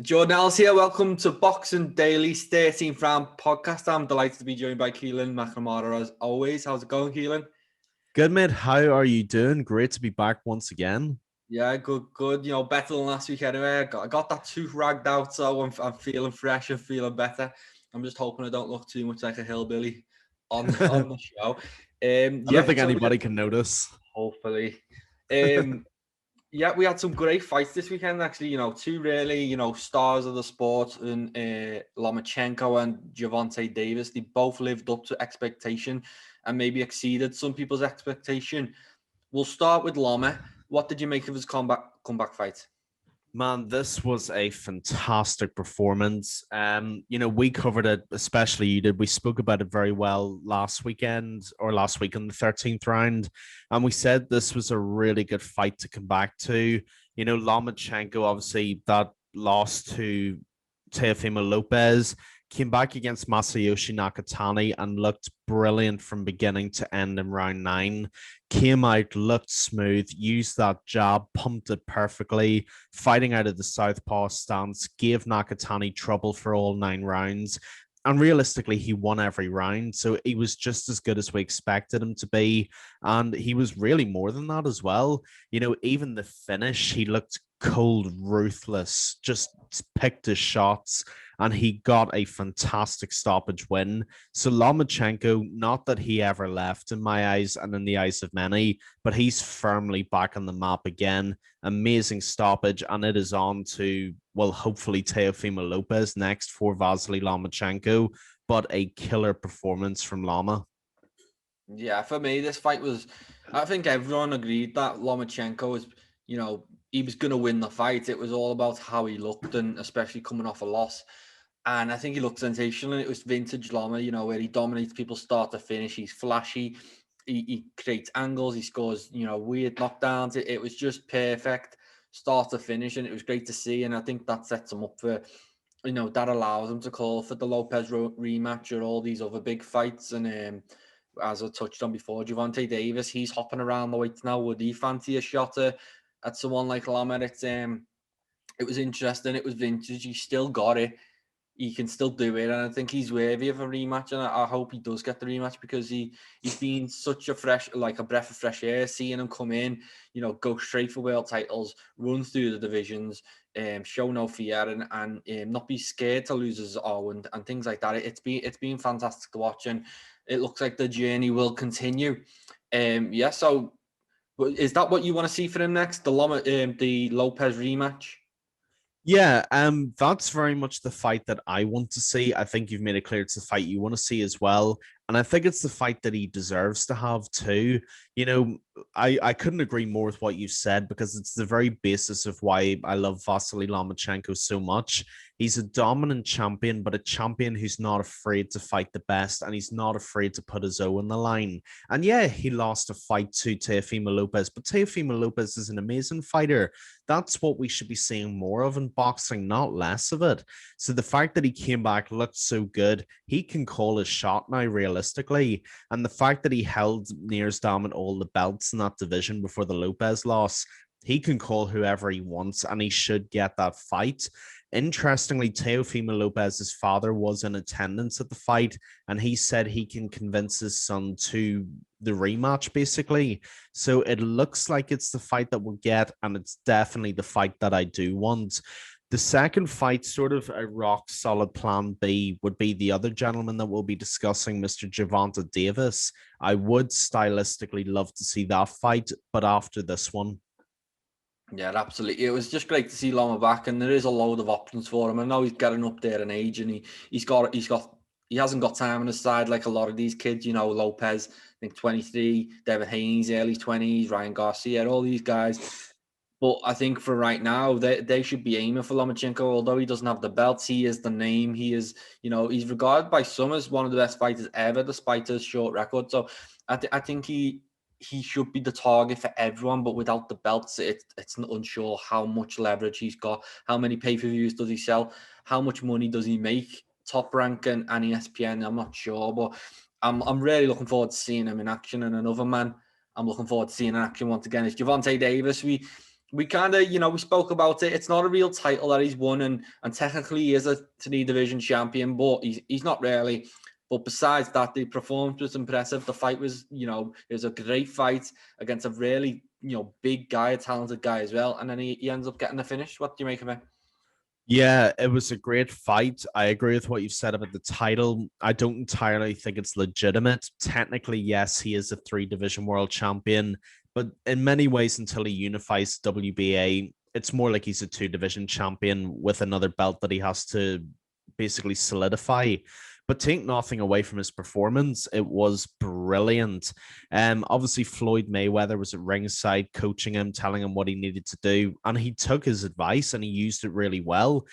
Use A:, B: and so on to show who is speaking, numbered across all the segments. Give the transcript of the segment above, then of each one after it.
A: Jordan Ellis here. Welcome to Boxingdaily's 13th round podcast. I'm delighted to be joined by Keelin, McNamara as always. How's it going, Keelin?
B: Good, mate. How are you doing? Great to be back once again.
A: Yeah, good. You know, better than last week anyway. I got that tooth ragged out, so I'm feeling fresh and feeling better. I'm just hoping I don't look too much like a hillbilly on the show.
B: I don't think anybody can notice.
A: Hopefully. Yeah, we had some great fights this weekend, actually. You know, two really, stars of the sport, and Lomachenko and Gervonta Davis. They both lived up to expectation and maybe exceeded some people's expectation. We'll start with Loma. What did you make of his comeback fight?
B: Man, this was a fantastic performance. We covered it, especially you did. We spoke about it very well last week in the 13th round. And we said this was a really good fight to come back to. Lomachenko, obviously, that loss to Teofimo Lopez, came back against Masayoshi Nakatani and looked brilliant from beginning to end in round 9. Came out, looked smooth, used that jab, pumped it perfectly, fighting out of the southpaw stance, gave Nakatani trouble for all 9 rounds. And realistically, he won every round. So he was just as good as we expected him to be. And he was really more than that as well. Even the finish, he looked cold, ruthless, just picked his shots, and he got a fantastic stoppage win. So Lomachenko, not that he ever left in my eyes and in the eyes of many, but he's firmly back on the map again. Amazing stoppage, and it is on to, well, hopefully Teofimo Lopez next for Vasyl Lomachenko, but a killer performance from Loma.
A: Yeah, for me, this fight was, I think everyone agreed that Lomachenko was, he was going to win the fight. It was all about how he looked, and especially coming off a loss. And I think he looked sensational. And it was vintage Loma, where he dominates people start to finish. He's flashy. He creates angles. He scores, weird knockdowns. It was just perfect start to finish. And it was great to see. And I think that sets him up for, that allows him to call for the Lopez rematch or all these other big fights. And as I touched on before, Gervonta Davis, he's hopping around the weights now. Would he fancy a shot at someone like Loma? It was interesting. It was vintage. He still got it. He can still do it, and I think he's worthy of a rematch. And I hope he does get the rematch, because he's been such a breath of fresh air. Seeing him come in, go straight for world titles, run through the divisions, show no fear, and not be scared to lose his and things like that. It's been fantastic to watch, and it looks like the journey will continue. Yeah. So, is that what you want to see for him next? The Lopez rematch?
B: Yeah, that's very much the fight that I want to see. I think you've made it clear it's the fight you want to see as well. And I think it's the fight that he deserves to have too. I couldn't agree more with what you said, because it's the very basis of why I love Vasyl Lomachenko so much. He's a dominant champion, but a champion who's not afraid to fight the best, and he's not afraid to put his own on the line. And yeah, he lost a fight to Teofimo Lopez, but Teofimo Lopez is an amazing fighter. That's what we should be seeing more of in boxing, not less of it. So the fact that he came back, looked so good, he can call his shot now, realistically. And the fact that he held nears dominant all the belts in that division before the Lopez loss, he can call whoever he wants, and he should get that fight. Interestingly, Teofimo Lopez's father was in attendance at the fight, and he said he can convince his son to the rematch, basically. So it looks like it's the fight that we'll get, and it's definitely the fight that I do want. The second fight, sort of a rock solid plan B, would be the other gentleman that we'll be discussing, Mr. Gervonta Davis. I would stylistically love to see that fight, but after this one.
A: Yeah, absolutely. It was just great to see Loma back, and there is a load of options for him. I know he's getting up there in age, and he hasn't got time on his side like a lot of these kids. Lopez, I think 23, Devin Haney, early 20s, Ryan Garcia, all these guys. But I think for right now, they should be aiming for Lomachenko. Although he doesn't have the belts, he is the name. He is, he's regarded by some as one of the best fighters ever, despite his short record. So I think he should be the target for everyone, but without the belts, it's unsure how much leverage he's got, how many pay-per-views does he sell, how much money does he make, Top Rank and ESPN, I'm not sure, but I'm really looking forward to seeing him in action. And another man I'm looking forward to seeing in action once again is Gervonta Davis. we kind of, we spoke about it. It's not a real title that he's won, and technically he is a 3 division champion, but he's not really. But besides that, the performance was impressive. The fight was, it was a great fight against a really, big guy, a talented guy as well. And then he ends up getting the finish. What do you make of it?
B: Yeah, it was a great fight. I agree with what you've said about the title. I don't entirely think it's legitimate. Technically, yes, he is a 3 division world champion, but in many ways, until he unifies WBA, it's more like he's a 2 division champion with another belt that he has to basically solidify. But take nothing away from his performance, it was brilliant. Obviously, Floyd Mayweather was at ringside coaching him, telling him what he needed to do, and he took his advice and he used it really well.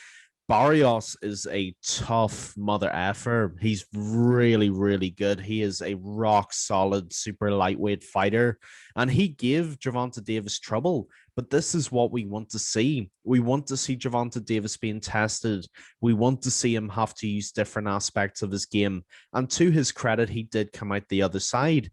B: Barrios is a tough mother effer. He's really, really good. He is a rock solid, super lightweight fighter, and he gave Gervonta Davis trouble. But this is what we want to see. We want to see Gervonta Davis being tested. We want to see him have to use different aspects of his game. And to his credit, he did come out the other side.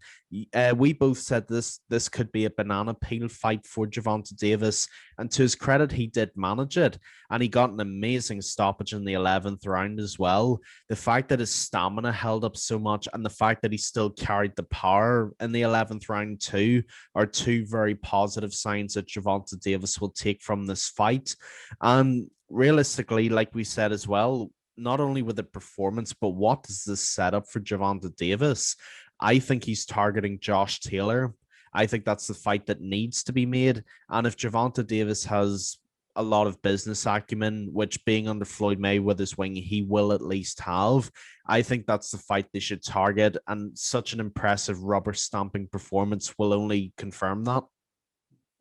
B: We both said this could be a banana peel fight for Gervonta Davis, and to his credit, he did manage it, and he got an amazing stoppage in the 11th round as well. The fact that his stamina held up so much, and the fact that he still carried the power in the 11th round too, are two very positive signs that Gervonta Davis will take from this fight. And realistically, like we said as well, not only with the performance, but what is this setup for Gervonta Davis? I think he's targeting Josh Taylor. I think that's the fight that needs to be made. And if Gervonta Davis has a lot of business acumen, which being under Floyd Mayweather's wing, he will at least have, I think that's the fight they should target. And such an impressive rubber stamping performance will only confirm that.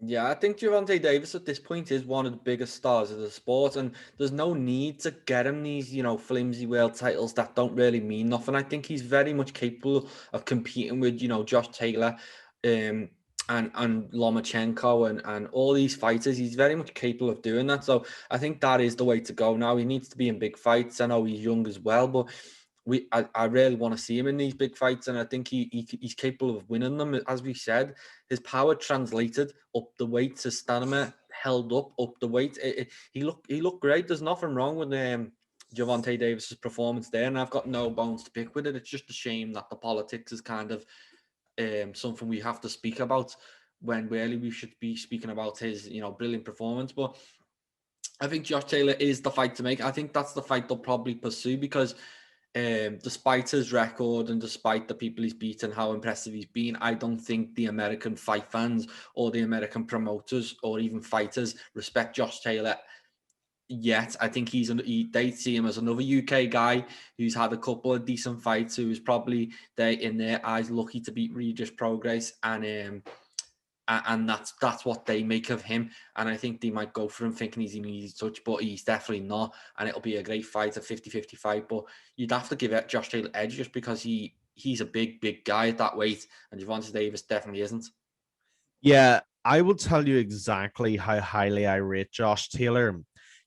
A: Yeah, I think Gervonta Davis at this point is one of the biggest stars of the sport, and there's no need to get him these, flimsy world titles that don't really mean nothing. I think he's very much capable of competing with, Josh Taylor, and Lomachenko and all these fighters. He's very much capable of doing that. So I think that is the way to go now. He needs to be in big fights. I know he's young as well, but I really want to see him in these big fights, and I think he's capable of winning them. As we said, his power translated up the weight, his stamina held up the weight. He looked great. There's nothing wrong with Gervonta Davis's performance there, and I've got no bones to pick with it. It's just a shame that the politics is kind of something we have to speak about when really we should be speaking about his brilliant performance. But I think Josh Taylor is the fight to make. I think that's the fight they'll probably pursue because despite his record and despite the people he's beaten, how impressive he's been, I don't think the American fight fans or the American promoters or even fighters respect Josh Taylor yet. I think they see him as another UK guy who's had a couple of decent fights, who is probably in their eyes lucky to beat Regis Progress, and that's what they make of him. And I think they might go for him thinking he's an easy touch, but he's definitely not. And it'll be a great fight, a 50-50 fight. But you'd have to give it Josh Taylor edge just because he's a big guy at that weight, and Gervonta Davis definitely isn't.
B: Yeah, I will tell you exactly how highly I rate Josh Taylor.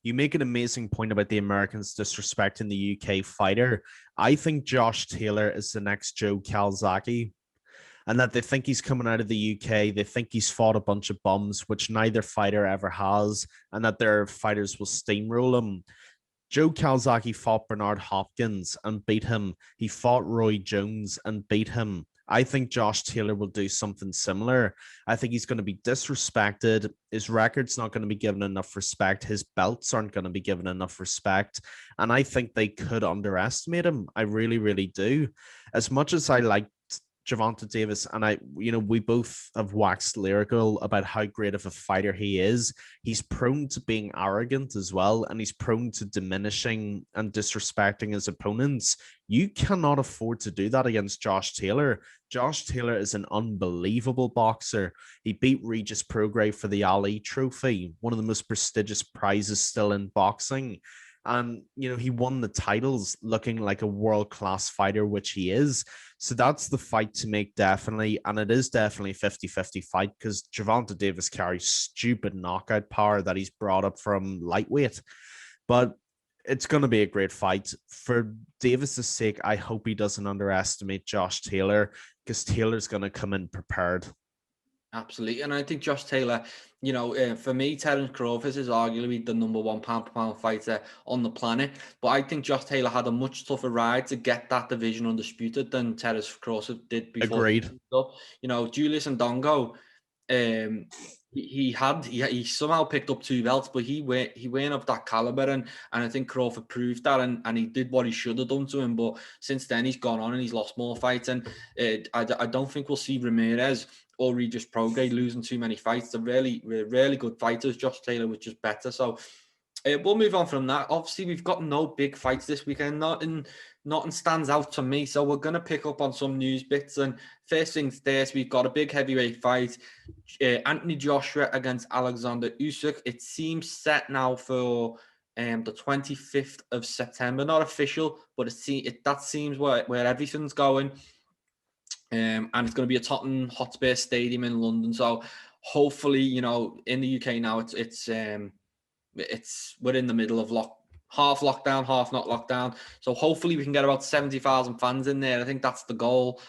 B: You make an amazing point about the Americans disrespecting the UK fighter. I think Josh Taylor is the next Joe Calzaghe, and that they think he's coming out of the UK. They think he's fought a bunch of bums, which neither fighter ever has, and that their fighters will steamroll him. Joe Calzaghe fought Bernard Hopkins and beat him. He fought Roy Jones and beat him. I think Josh Taylor will do something similar. I think he's going to be disrespected. His record's not going to be given enough respect. His belts aren't going to be given enough respect. And I think they could underestimate him. I really, really do. As much as I like Gervonta Davis, and we both have waxed lyrical about how great of a fighter he is. He's prone to being arrogant as well, and he's prone to diminishing and disrespecting his opponents. You cannot afford to do that against Josh Taylor. Josh Taylor is an unbelievable boxer. He beat Regis Prograis for the Ali Trophy, one of the most prestigious prizes still in boxing. And, he won the titles looking like a world-class fighter, which he is. So that's the fight to make, definitely. And it is definitely a 50-50 fight because Gervonta Davis carries stupid knockout power that he's brought up from lightweight. But it's going to be a great fight. For Davis's sake, I hope he doesn't underestimate Josh Taylor because Taylor's going to come in prepared.
A: Absolutely. And I think Josh Taylor, For me, Terence Crawford is arguably the number one pound-for-pound fighter on the planet. But I think Josh Taylor had a much tougher ride to get that division undisputed than Terence Crawford did before he
B: Agreed.
A: moved up. Julius Ndongo, he somehow picked up 2 belts, but he weren't of that caliber, and I think Crawford proved that, and he did what he should have done to him. But since then, he's gone on and he's lost more fights, and I don't think we'll see Ramirez or Regis Prograis losing too many fights. They're really good fighters. Josh Taylor was just better. So we'll move on from that. Obviously, we've got no big fights this weekend. Nothing stands out to me. So we're going to pick up on some news bits. And first things first, we've got a big heavyweight fight. Anthony Joshua against Alexander Usyk. It seems set now for the 25th of September. Not official, but that seems where everything's going. And it's going to be at Tottenham Hotspur Stadium in London. So hopefully, in the UK now, we're in the middle of half lockdown, half not lockdown. So hopefully we can get about 70,000 fans in there. I think that's the goal.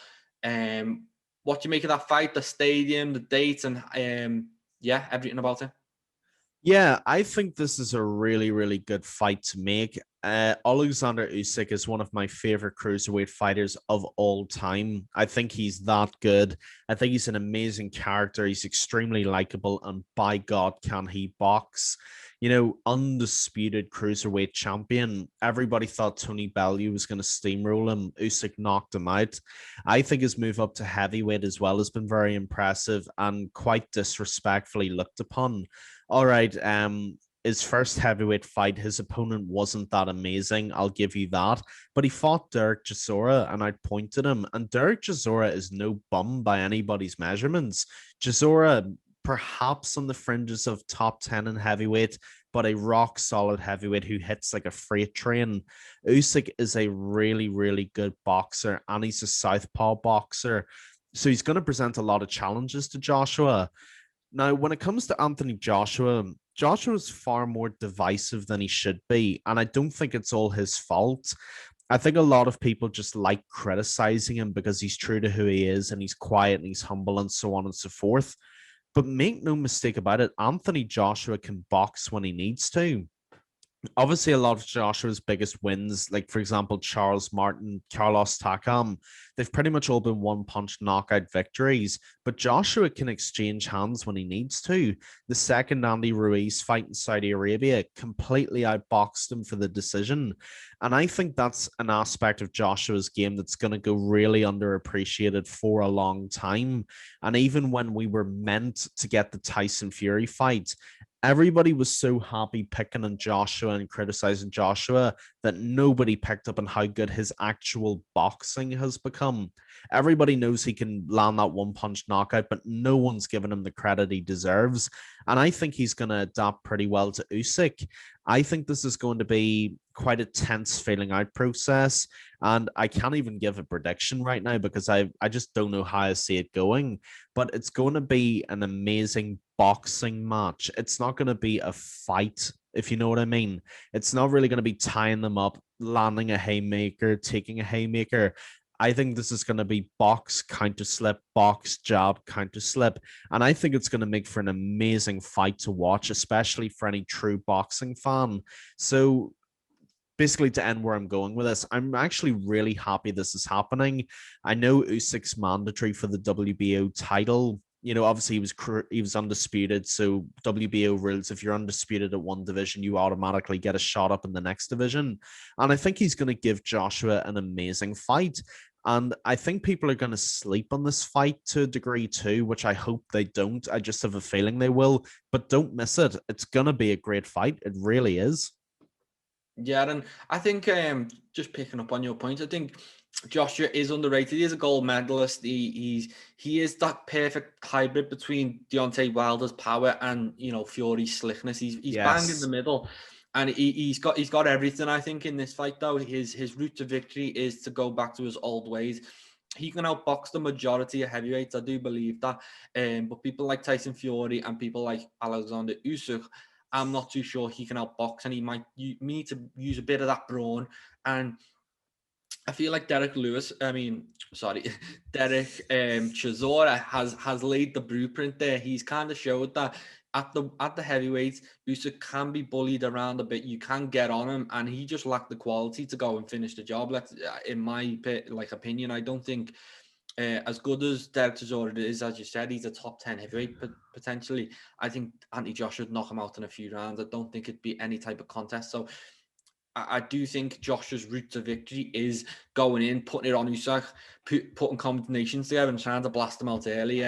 A: What do you make of that fight, the stadium, the dates, and everything about it?
B: Yeah, I think this is a really, really good fight to make. Alexander Usyk is one of my favorite cruiserweight fighters of all time. I think he's that good. I think he's an amazing character. He's extremely likable, and by God, can he box? Undisputed cruiserweight champion. Everybody thought Tony Bellew was going to steamroll him. Usyk knocked him out. I think his move up to heavyweight as well has been very impressive and quite disrespectfully looked upon. All right, his first heavyweight fight, his opponent wasn't that amazing. I'll give you that. But he fought Derek Chisora, and I pointed him. And Derek Chisora is no bum by anybody's measurements. Chisora, perhaps on the fringes of top 10 in heavyweight, but a rock solid heavyweight who hits like a freight train. Usyk is a really, really good boxer, and he's a southpaw boxer. So he's going to present a lot of challenges to Joshua. Now, when it comes to Anthony Joshua, Joshua's far more divisive than he should be, and I don't think it's all his fault. I think a lot of people just like criticizing him because he's true to who he is and he's quiet and he's humble and so on and so forth. But make no mistake about it, Anthony Joshua can box when he needs to. Obviously, a lot of Joshua's biggest wins, like for example, Charles Martin, Carlos Takam, they've pretty much all been one punch knockout victories. But Joshua can exchange hands when he needs to. The second Andy Ruiz fight in Saudi Arabia completely outboxed him for the decision. And I think that's an aspect of Joshua's game that's going to go really underappreciated for a long time. And even when we were meant to get the Tyson Fury fight, everybody was so happy picking on Joshua and criticizing Joshua that nobody picked up on how good his actual boxing has become. Everybody knows he can land that one punch knockout, but no one's given him the credit he deserves. And I think he's going to adapt pretty well to Usyk. I think this is going to be quite a tense feeling out process. And I can't even give a prediction right now because I just don't know how I see it going. But it's going to be an amazing boxing match. It's not going to be a fight, if you know what I mean. It's not really going to be tying them up, landing a haymaker, taking a haymaker. I think this is going to be box, counter slip, box, jab, counter slip. And I think it's going to make for an amazing fight to watch, especially for any true boxing fan. So basically, to end where I'm going with this, I'm actually really happy this is happening. I know Usyk's mandatory for the WBO title. Obviously he was undisputed. So WBO rules, if you're undisputed at one division, you automatically get a shot up in the next division. And I think he's going to give Joshua an amazing fight. And I think people are going to sleep on this fight to a degree too, which I hope they don't. I just have a feeling they will, but don't miss it. It's going to be a great fight. It really is.
A: Yeah, and I think just picking up on your point, I think Joshua is underrated. He is a gold medalist. He is that perfect hybrid between Deontay Wilder's power and Fury's slickness. He's bang in the
B: Yes.
A: middle, and he's got everything. I think in this fight though, his route to victory is to go back to his old ways. He can outbox the majority of heavyweights. I do believe that. But people like Tyson Fury and people like Alexander Usyk, I'm not too sure he can outbox, and he might need to use a bit of that brawn. And I feel like Derek Chisora has laid the blueprint there. He's kind of showed that at the heavyweight, Usyk can be bullied around a bit. You can get on him, and he just lacked the quality to go and finish the job. In my opinion, I don't think as good as Derek Chisora is, as you said, he's a top 10 heavyweight potentially. I think Anthony Joshua would knock him out in a few rounds. I don't think it'd be any type of contest. So I do think Joshua's route to victory is going in, putting it on Usyk, putting combinations together and trying to blast him out early.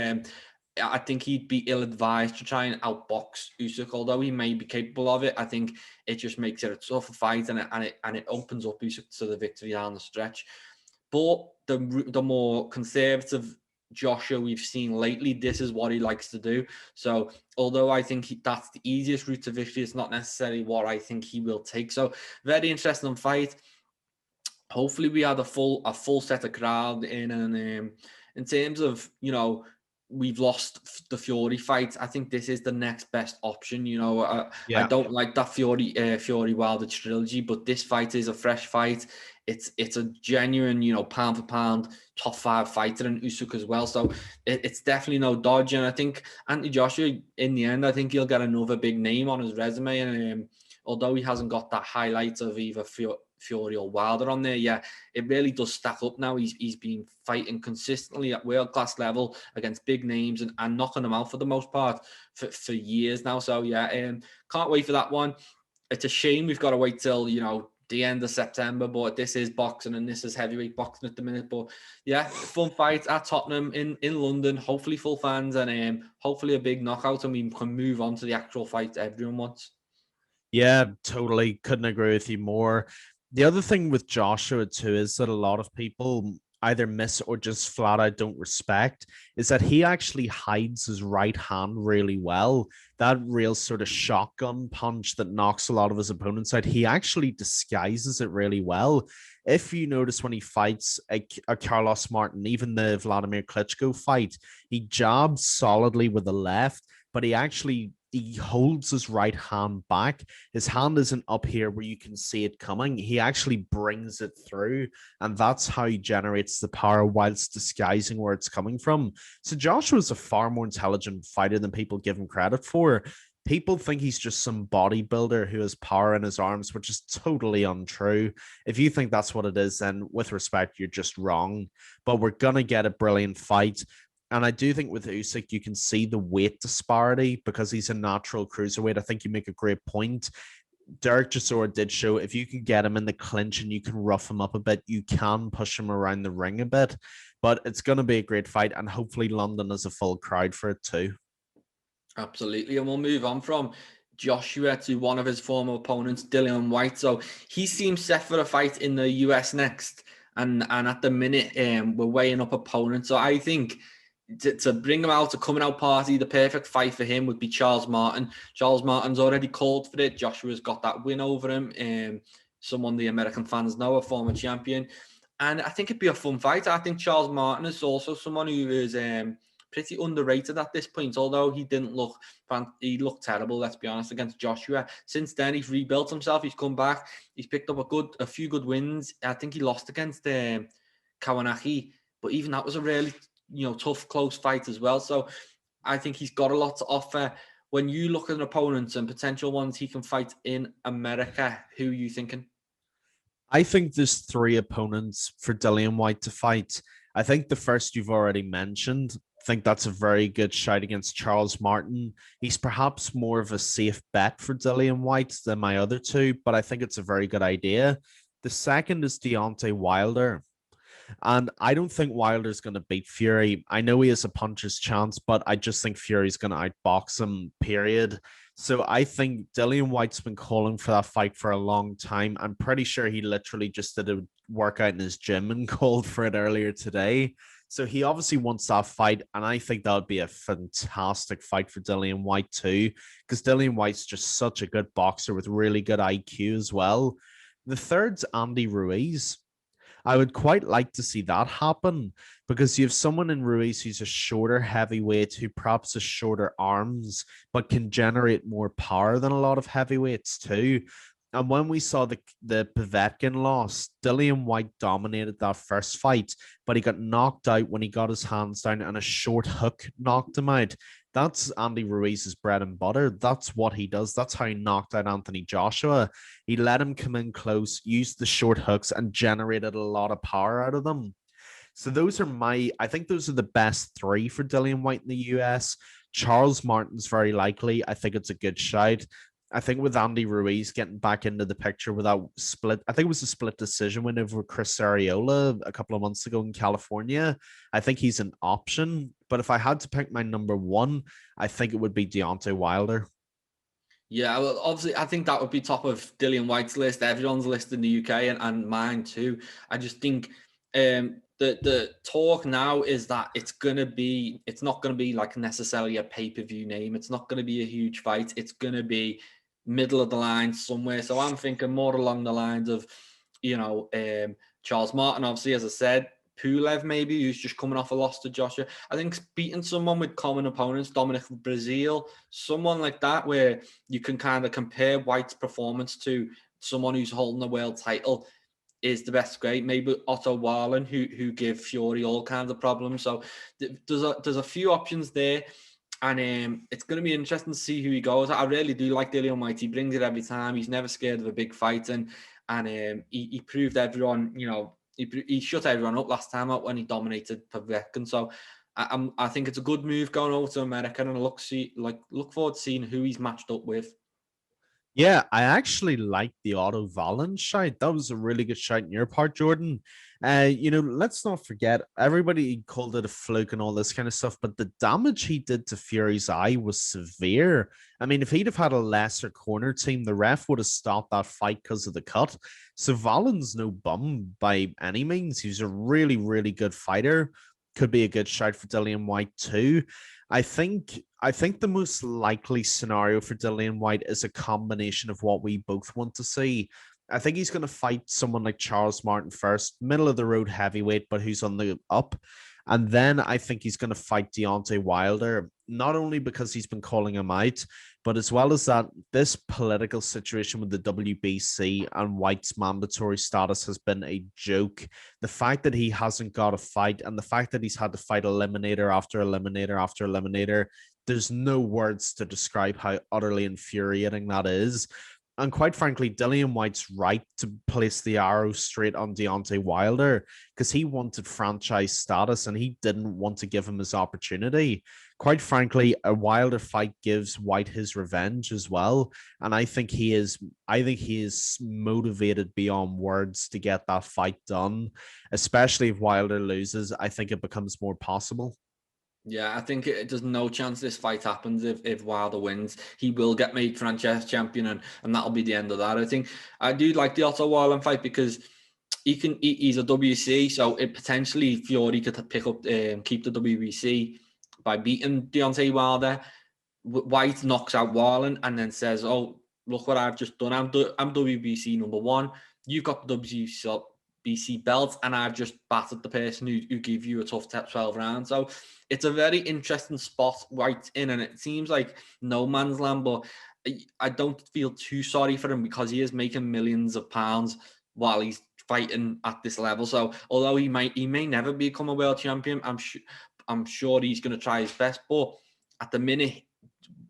A: I think he'd be ill-advised to try and outbox Usyk, although he may be capable of it. I think it just makes it a tougher fight, and it opens up Usyk to the victory down the stretch. But the more conservative Joshua we've seen lately, this is what he likes to do. So although I think that's the easiest route to victory, it's not necessarily what I think he will take. So very interesting fight. Hopefully we had a full set of crowd in, and in terms of, we've lost the Fury fight. I think this is the next best option. I don't like that Fury Wilder trilogy, but this fight is a fresh fight. It's a genuine, pound for pound top 5 fighter in Usyk as well. So it's definitely no dodge. And I think Anthony Joshua, in the end, I think he'll get another big name on his resume. And although he hasn't got that highlight of either Fury or Wilder on there, yeah, it really does stack up now. He's been fighting consistently at world class level against big names and knocking them out for the most part for years now. So yeah, can't wait for that one. It's a shame we've got to wait till the end of September, but this is boxing and this is heavyweight boxing at the minute. But yeah, fun fight at Tottenham in London. Hopefully full fans, and hopefully a big knockout, and we can move on to the actual fight everyone wants.
B: Yeah, totally. Couldn't agree with you more. The other thing with Joshua too is that a lot of people either miss or just flat out don't respect is that he actually hides his right hand really well. That real sort of shotgun punch that knocks a lot of his opponents out, he actually disguises it really well. If you notice when he fights a Carlos Martin, even the Vladimir Klitschko fight, he jabs solidly with the left, but he holds his right hand back. His hand isn't up here where you can see it coming. He actually brings it through, and that's how he generates the power whilst disguising where it's coming from. So Joshua's a far more intelligent fighter than people give him credit for. People think he's just some bodybuilder who has power in his arms, which is totally untrue. If you think that's what it is, then with respect, you're just wrong. But we're going to get a brilliant fight. And I do think with Usyk, you can see the weight disparity because he's a natural cruiserweight. I think you make a great point. Derek Chisora did show if you can get him in the clinch and you can rough him up a bit, you can push him around the ring a bit. But it's going to be a great fight, and hopefully London has a full crowd for it too.
A: Absolutely. And we'll move on from Joshua to one of his former opponents, Dillian Whyte. So he seems set for a fight in the US next. And at the minute, we're weighing up opponents. So I think to bring him out, to coming out party, the perfect fight for him would be Charles Martin. Charles Martin's already called for it. Joshua's got that win over him. Someone the American fans know, a former champion. And I think it'd be a fun fight. I think Charles Martin is also someone who is pretty underrated at this point, although he looked terrible, let's be honest, against Joshua. Since then, he's rebuilt himself. He's come back. He's picked up a few good wins. I think he lost against Kawanaki, but even that was a really tough, close fight as well. So I think he's got a lot to offer. When you look at an opponent and potential ones he can fight in America, who are you thinking?
B: I think there's 3 opponents for Dillian Whyte to fight. I think the first you've already mentioned. I think that's a very good shout against Charles Martin. He's perhaps more of a safe bet for Dillian Whyte than my other 2, but I think it's a very good idea. The second is Deontay Wilder. And I don't think Wilder's going to beat Fury. I know he has a puncher's chance, but I just think Fury's going to outbox him, period. So I think Dillian Whyte's been calling for that fight for a long time. I'm pretty sure he literally just did a workout in his gym and called for it earlier today. So he obviously wants that fight, and I think that would be a fantastic fight for Dillian Whyte too, because Dillian Whyte's just such a good boxer with really good IQ as well. The third's Andy Ruiz. I would quite like to see that happen because you have someone in Ruiz who's a shorter heavyweight who perhaps has shorter arms, but can generate more power than a lot of heavyweights too. And when we saw the Povetkin loss, Dillian Whyte dominated that first fight, but he got knocked out when he got his hands down and a short hook knocked him out. That's Andy Ruiz's bread and butter. That's what he does. That's how he knocked out Anthony Joshua. He let him come in close, used the short hooks, and generated a lot of power out of them. So those are I think those are the best three for Dillian White in the US. Charles Martin's very likely. I think it's a good shout. I think with Andy Ruiz getting back into the picture without split, I think it was a split decision win over Chris Arreola a couple of months ago in California. I think he's an option. But if I had to pick my number one, I think it would be Deontay Wilder.
A: Yeah, well, obviously, I think that would be top of Dillian White's list, everyone's list in the UK, and mine too. I just think the talk now is that it's not gonna be like necessarily a pay-per-view name. It's not gonna be a huge fight. It's gonna be middle of the line somewhere. So I'm thinking more along the lines of, Charles Martin, obviously, as I said, Pulev maybe, who's just coming off a loss to Joshua. I think beating someone with common opponents, Dominic Brazil, someone like that, where you can kind of compare White's performance to someone who's holding the world title, is the best grade. Maybe Otto Warren, who give Fury all kinds of problems. So there's a few options there. And it's going to be interesting to see who he goes. I really do like Dillian White. He brings it every time. He's never scared of a big fight. And he proved everyone, he shut everyone up last time out when he dominated Povetkin. So I think it's a good move going over to America, and I look forward to seeing who he's matched up with.
B: Yeah, I actually like the Otto Valens shout. That was a really good shout in your part, Jordan. Let's not forget, everybody called it a fluke and all this kind of stuff, but the damage he did to Fury's eye was severe. I mean, if he'd have had a lesser corner team, the ref would have stopped that fight because of the cut. So Valens no bum by any means. He's a really, really good fighter. Could be a good shout for Dillian White too. I think the most likely scenario for Dillian White is a combination of what we both want to see. I think he's going to fight someone like Charles Martin first, middle of the road heavyweight, but who's on the up. And then I think he's going to fight Deontay Wilder, not only because he's been calling him out, but as well as that, this political situation with the WBC and White's mandatory status has been a joke. The fact that he hasn't got a fight and the fact that he's had to fight eliminator after eliminator after eliminator, there's no words to describe how utterly infuriating that is. And quite frankly, Dillian White's right to place the arrow straight on Deontay Wilder because he wanted franchise status and he didn't want to give him his opportunity. Quite frankly, a Wilder fight gives White his revenge as well. And I think he is motivated beyond words to get that fight done, especially if Wilder loses. I think it becomes more possible.
A: Yeah, I think there's no chance this fight happens if Wilder wins. He will get made franchise champion, and that'll be the end of that. I think I do like the Otto Warren fight because he's a WC, so it potentially Fury could pick up keep the WBC by beating Deontay Wilder. White knocks out Warren and then says, "Oh, look what I've just done. I'm WBC number one. You've got the WBC belt, and I've just battered the person who gave you a tough 12 rounds." So it's a very interesting spot White in, and it seems like no man's land. But I don't feel too sorry for him because he is making millions of pounds while he's fighting at this level. So although he may never become a world champion, I'm sure he's going to try his best. But at the minute,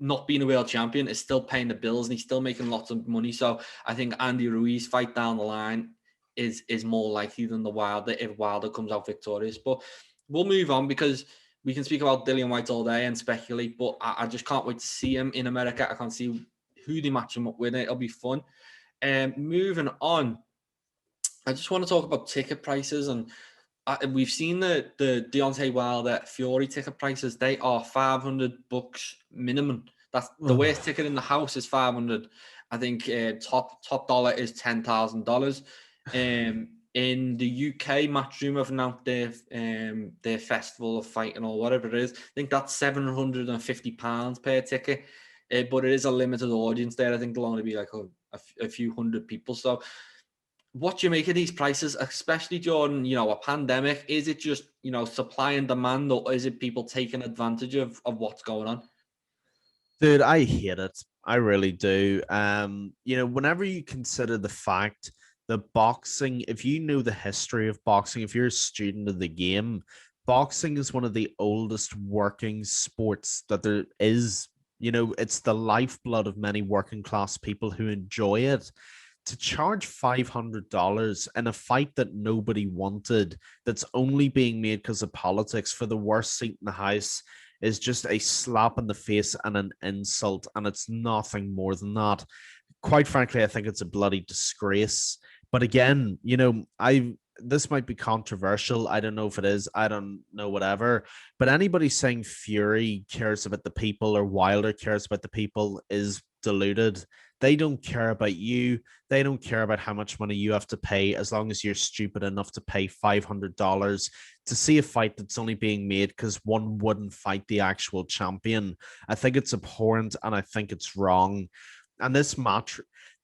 A: not being a world champion is still paying the bills and he's still making lots of money. So I think Andy Ruiz fight down the line is more likely than the Wilder if Wilder comes out victorious. But we'll move on because we can speak about Dillian White all day and speculate, but I just can't wait to see him in America. I can't see who they match him up with. It'll be fun. Moving on, I just want to talk about ticket prices, and we've seen the Deontay Wilder Fury ticket prices. They are $500 minimum. That's the worst ticket in the house is 500. I think top dollar is $10,000. In the UK, Matchroom have announced their festival of fighting or whatever it is. I think that's £750 per ticket, but it is a limited audience there. I think there'll only be like a few hundred people. So what do you make of these prices, especially during, a pandemic? Is it just, supply and demand, or is it people taking advantage of what's going on?
B: Dude, I hate it. I really do. Whenever you consider the fact, the boxing, if you know the history of boxing, if you're a student of the game, boxing is one of the oldest working sports that there is. It's the lifeblood of many working class people who enjoy it. To charge $500 in a fight that nobody wanted, that's only being made because of politics, for the worst seat in the house, is just a slap in the face and an insult. And it's nothing more than that. Quite frankly, I think it's a bloody disgrace. But again, this might be controversial. I don't know if it is. I don't know, whatever. But anybody saying Fury cares about the people or Wilder cares about the people is deluded. They don't care about you. They don't care about how much money you have to pay, as long as you're stupid enough to pay $500 to see a fight that's only being made because one wouldn't fight the actual champion. I think it's abhorrent and I think it's wrong. And the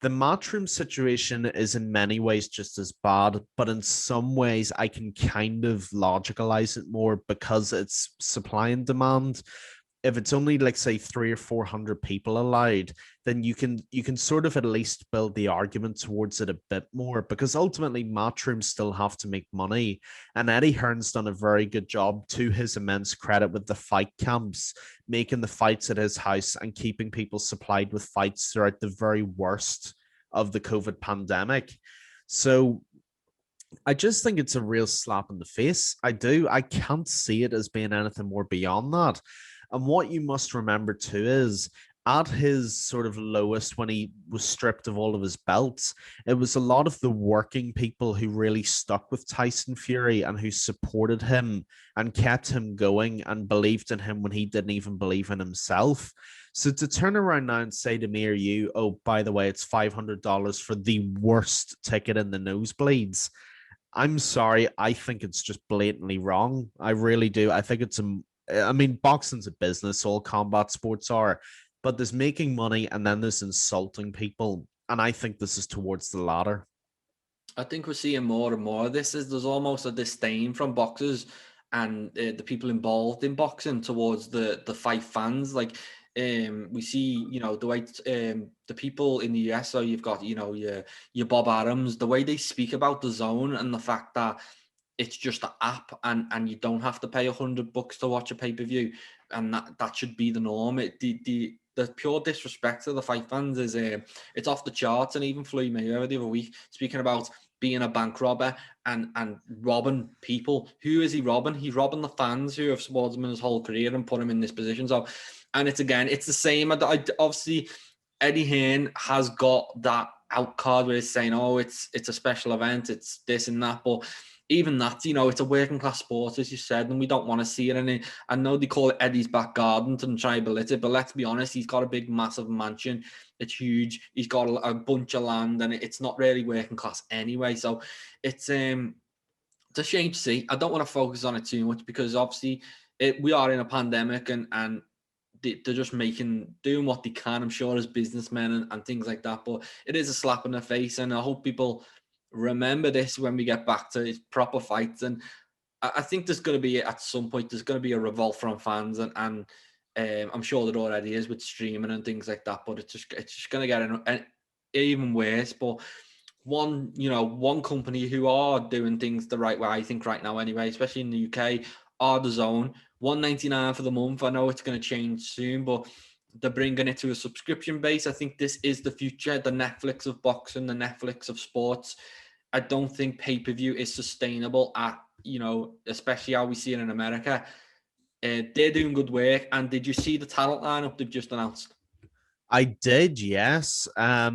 B: matchroom situation is in many ways just as bad, but in some ways I can kind of logicalize it more because it's supply and demand. If it's only, like, say, 300 or 400 people allowed, then you can sort of at least build the argument towards it a bit more, because ultimately matchrooms still have to make money. And Eddie Hearn's done a very good job, to his immense credit, with the fight camps, making the fights at his house and keeping people supplied with fights throughout the very worst of the COVID pandemic. So I just think it's a real slap in the face. I do. I can't see it as being anything more beyond that. And what you must remember too is, at his sort of lowest, when he was stripped of all of his belts, it was a lot of the working people who really stuck with Tyson Fury and who supported him and kept him going and believed in him when he didn't even believe in himself. So to turn around now and say to me or you, oh, by the way, it's $500 for the worst ticket in the nosebleeds, I'm sorry. I think it's just blatantly wrong. I really do. I think I mean, boxing's a business, all combat sports are, but there's making money and then there's insulting people. And I think this is towards the latter.
A: I think we're seeing more and more of this. There's almost a disdain from boxers and the people involved in boxing towards the fight fans. Like, we see, the way the people in the US. So you've got, your Bob Adams, the way they speak about the zone and the fact that it's just an app, and you don't have to pay $100 to watch a pay-per-view, and that should be the norm. The pure disrespect to the fight fans is it's off the charts. And even Floyd Mayweather the other week, speaking about being a bank robber and robbing people. Who is he robbing? He's robbing the fans who have supported him in his whole career and put him in this position. So, and it's the same. Obviously, Eddie Hearn has got that out card where he's saying, "Oh, it's a special event, it's this and that," but even that, it's a working class sport, as you said, and we don't want to see it. And I know they call it Eddie's back garden to try and belittle it, but let's be honest, he's got a big, massive mansion. It's huge. He's got a bunch of land, and it's not really working class anyway. So it's a shame to see. I don't want to focus on it too much because obviously we are in a pandemic, and they're just doing what they can, I'm sure, as businessmen and things like that. But it is a slap in the face, and I hope people remember this when we get back to proper fights. And I think there's going to be, at some point, there's going to be a revolt from fans, and I'm sure there already is with streaming and things like that. But it's just going to get even worse. But one company who are doing things the right way, I think, right now anyway, especially in the UK, are DAZN. $1.99 for the month. I know it's going to change soon, but they're bringing it to a subscription base. I think this is the future, the Netflix of boxing, the Netflix of sports. I don't think pay-per-view is sustainable at, especially how we see it in America. They're doing good work. And did you see the talent lineup they've just announced?
B: I did, yes. I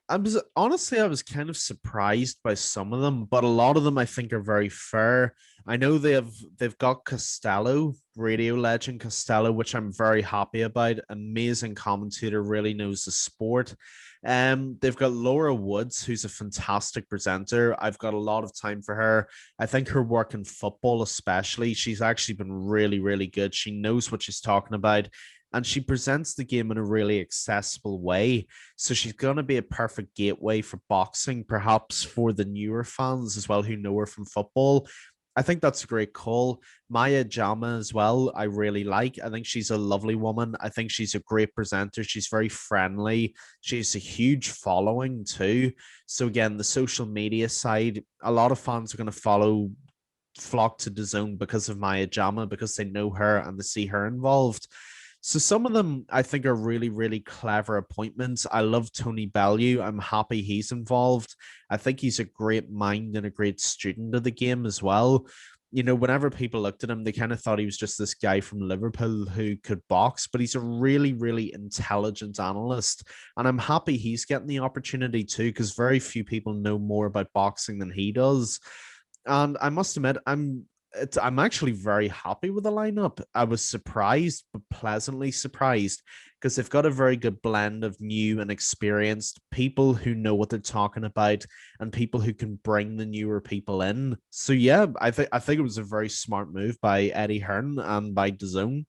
B: was kind of surprised by some of them, but a lot of them I think are very fair. I know they've got Costello, radio legend Costello, which I'm very happy about. Amazing commentator, really knows the sport. They've got Laura Woods, who's a fantastic presenter. I've got a lot of time for her. I think her work in football, especially, she's actually been really, really good. She knows what she's talking about, and she presents the game in a really accessible way. So she's going to be a perfect gateway for boxing, perhaps for the newer fans as well who know her from football. I think that's a great call. Maya Jama as well, I really like. I think she's a lovely woman. I think she's a great presenter. She's very friendly. She's a huge following too. So again, the social media side, a lot of fans are going to follow flock to DAZN because of Maya Jama, because they know her and they see her involved. So some of them I think are really, really clever appointments. I love Tony Bellew. I'm happy he's involved. I think he's a great mind and a great student of the game as well. Whenever people looked at him, they kind of thought he was just this guy from Liverpool who could box, but he's a really, really intelligent analyst. And I'm happy he's getting the opportunity too, because very few people know more about boxing than he does. And I must admit, I'm actually very happy with the lineup. I was surprised, but pleasantly surprised, because they've got a very good blend of new and experienced people who know what they're talking about and people who can bring the newer people in. So yeah, I think it was a very smart move by Eddie Hearn and by DAZN.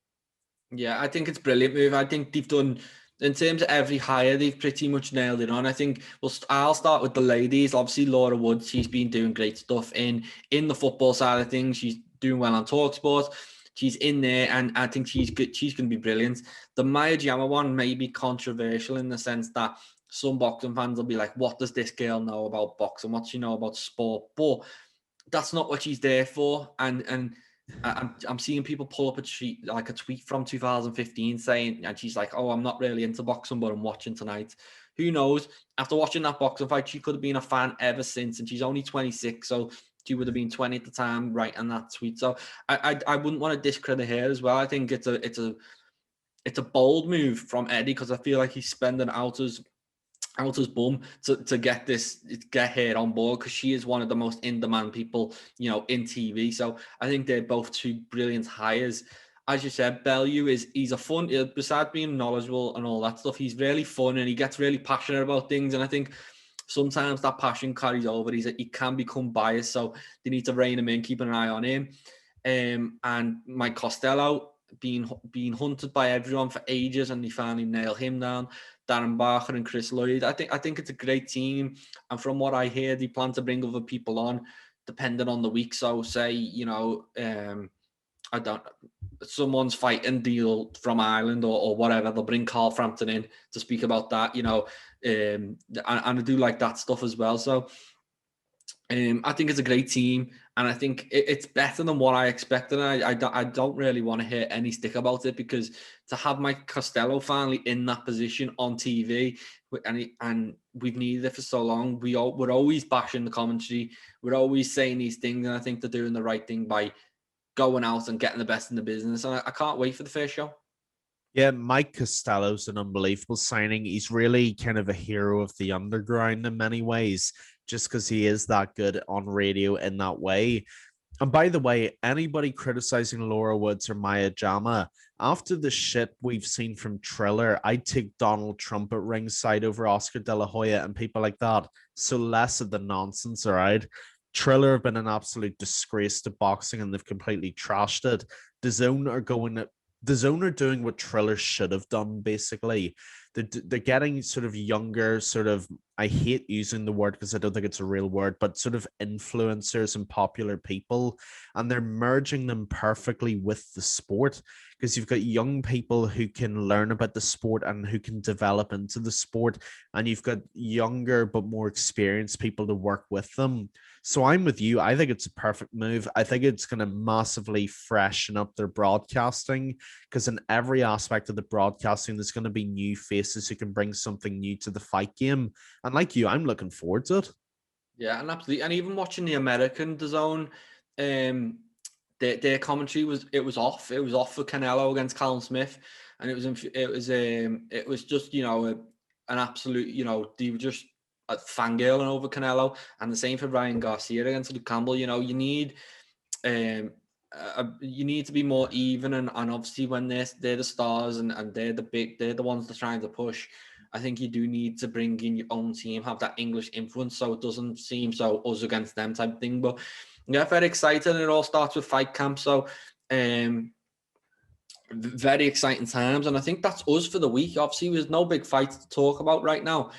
A: Yeah, I think it's a brilliant move. I think they've done, in terms of every hire, they've pretty much nailed it on. I think I'll start with the ladies. Obviously, Laura Wood, she's been doing great stuff in the football side of things. She's doing well on TalkSport. She's in there, and I think she's good. She's going to be brilliant. The Maya Jama one may be controversial in the sense that some boxing fans will be like, "What does this girl know about boxing? What does she know about sport?" But that's not what she's there for. And I'm seeing people pull up a tweet from 2015 saying, and she's like, "Oh, I'm not really into boxing, but I'm watching tonight." Who knows? After watching that boxing fight, she could have been a fan ever since, and she's only 26, so she would have been 20 at the time, writing that tweet. So I wouldn't want to discredit her as well. I think it's a bold move from Eddie, because I feel like he's spending out his bum to get her on board, because she is one of the most in-demand people, in TV. So I think they're both two brilliant hires. As you said, Bellew he's a fun, besides being knowledgeable and all that stuff, he's really fun and he gets really passionate about things. And I think sometimes that passion carries over. He can become biased, so they need to rein him in, keep an eye on him. And Mike Costello being hunted by everyone for ages, and they finally nail him down. Darren Barker and Chris Lloyd. I think it's a great team, and from what I hear, they plan to bring other people on, depending on the week. So, say I don't. Someone's fighting deal from Ireland or whatever, they'll bring Carl Frampton in to speak about that. And I do like that stuff as well. So I think it's a great team, and I think it's better than what I expected. I don't really want to hear any stick about it, because to have Mike Costello finally in that position on TV, and we've needed it for so long. We're always bashing the commentary. We're always saying these things, and I think they're doing the right thing by going out and getting the best in the business. And I can't wait for the first show.
B: Yeah, Mike Costello's an unbelievable signing. He's really kind of a hero of the underground in many ways, just because he is that good on radio in that way. And by the way, anybody criticizing Laura Woods or Maya Jama, after the shit we've seen from Triller, I'd take Donald Trump at ringside over Oscar De La Hoya and people like that. So less of the nonsense, all right? Triller have been an absolute disgrace to boxing and they've completely trashed it. The zone are doing what Triller should have done, basically. They're getting sort of younger, sort of, I hate using the word because I don't think it's a real word, but sort of influencers and popular people. And they're merging them perfectly with the sport, because you've got young people who can learn about the sport and who can develop into the sport. And you've got younger but more experienced people to work with them. So I'm with you. I think it's a perfect move. I think it's going to massively freshen up their broadcasting, because in every aspect of the broadcasting, there's going to be new faces who can bring something new to the fight game. And like you, I'm looking forward to it.
A: Yeah, and absolutely. And even watching the American DAZN, their commentary was off. It was off for Canelo against Callum Smith, and it was just an absolute, they were just fangirling over Canelo, and the same for Ryan Garcia against Luke Campbell. Um, you need to be more even, and obviously when they're the stars and they're the ones that are trying to push. I think you do need to bring in your own team, have that English influence, so it doesn't seem so us against them type thing. But yeah, very exciting. It all starts with fight camp, so very exciting times. And I think that's us for the week. Obviously, there's no big fights to talk about right now.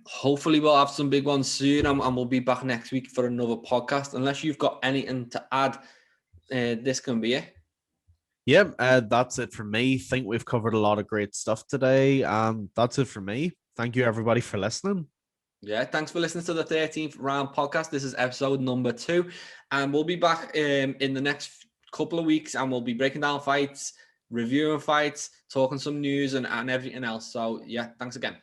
A: Hopefully we'll have some big ones soon, and we'll be back next week for another podcast. Unless you've got anything to add, this can be it.
B: Yeah, that's it for me. Think we've covered a lot of great stuff today. That's it for me. Thank you everybody for listening.
A: Yeah, thanks for listening to the 13th Round podcast. This is episode number 2, and we'll be back in the next couple of weeks, and we'll be breaking down fights, reviewing fights, talking some news and everything else. So yeah, thanks again.